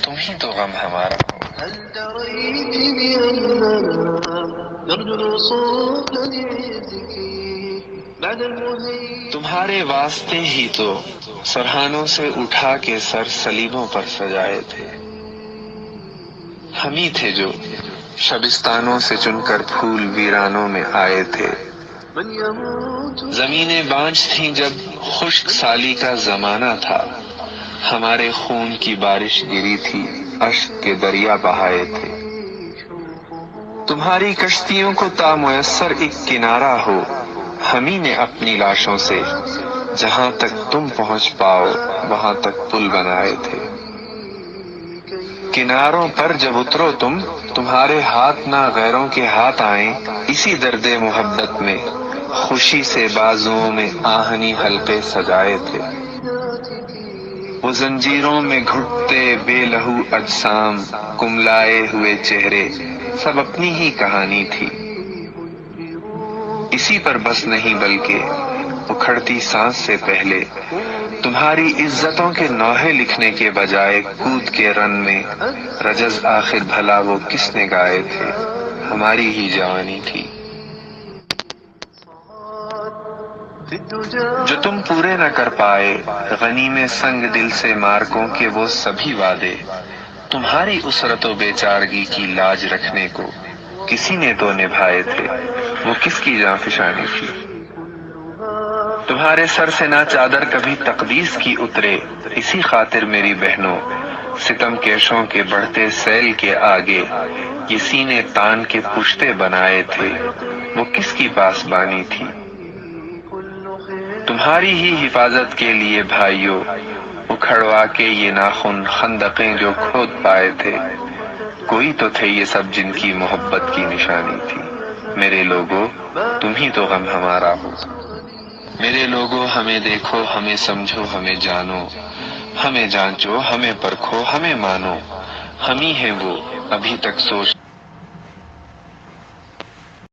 تم ہی تو غم ہمارا ہو۔ هل دريت بأننا نرجو الوصول لعزك بعد المهيب؟ تمہارے واسطے ہی تو سرہانوں سے اٹھا کے سر سلیبوں پر سجائے تھے، ہم ہی تھے جو شبستانوں سے چن کر پھول ویرانوں میں آئے تھے۔ من يموت زمینیں بانجھ تھیں جب خشک سالی کا زمانہ تھا، ہمارے خون کی بارش گری تھی، اشک کے دریا بہائے تھے۔ تمہاری کشتیوں کو تا میسر ایک کنارہ ہو، ہم ہی نے اپنی لاشوں سے جہاں تک تم پہنچ پاؤ وہاں تک پل بنائے تھے۔ کناروں پر جب اترو تم، تمہارے ہاتھ نہ غیروں کے ہاتھ آئیں، اسی درد محبت میں خوشی سے بازوؤں میں آہنی حلقے سجائے تھے۔ وہ زنجیروں میں گھٹتے بے لہو اجسام، کملائے ہوئے چہرے، سب اپنی ہی کہانی تھی۔ اسی پر بس نہیں بلکہ اکھڑتی سانس سے پہلے تمہاری عزتوں کے نوحے لکھنے کے بجائے کود کے رن میں رجز آخر بھلا وہ کس نے گائے تھے، ہماری ہی جوانی تھی۔ في الدجى جو تم پورے نہ کر پائے غنیم سنگ دل سے مارکوں کے وہ سبھی وعدے، تمہاری اسرت و بیچارگی کی لاج رکھنے کو کسی نے تو نبھائے تھے، وہ کس کی جاں فشانی تھی۔ تمہارے سر سے نہ چادر کبھی تقدیس کی اترے، اسی خاطر میری بہنوں ستم کیشوں کے بڑھتے سیل کے آگے یہ سینے تان کے پشتے بنائے تھے، وہ کس کی پاسبانی تھی۔ تمہاری ہی حفاظت کے لیے بھائیوں اکھڑوا کے یہ ناخن خندقیں جو کھود پائے تھے، کوئی تو تھے یہ سب جن کی محبت کی نشانی تھی۔ میرے لوگوں تم ہی تو غم ہمارا ہو۔ میرے لوگوں ہمیں دیکھو، ہمیں سمجھو، ہمیں جانو، ہمیں جانچو، ہمیں پرکھو، ہمیں مانو، ہم ہی ہیں وہ ابھی تک سوچ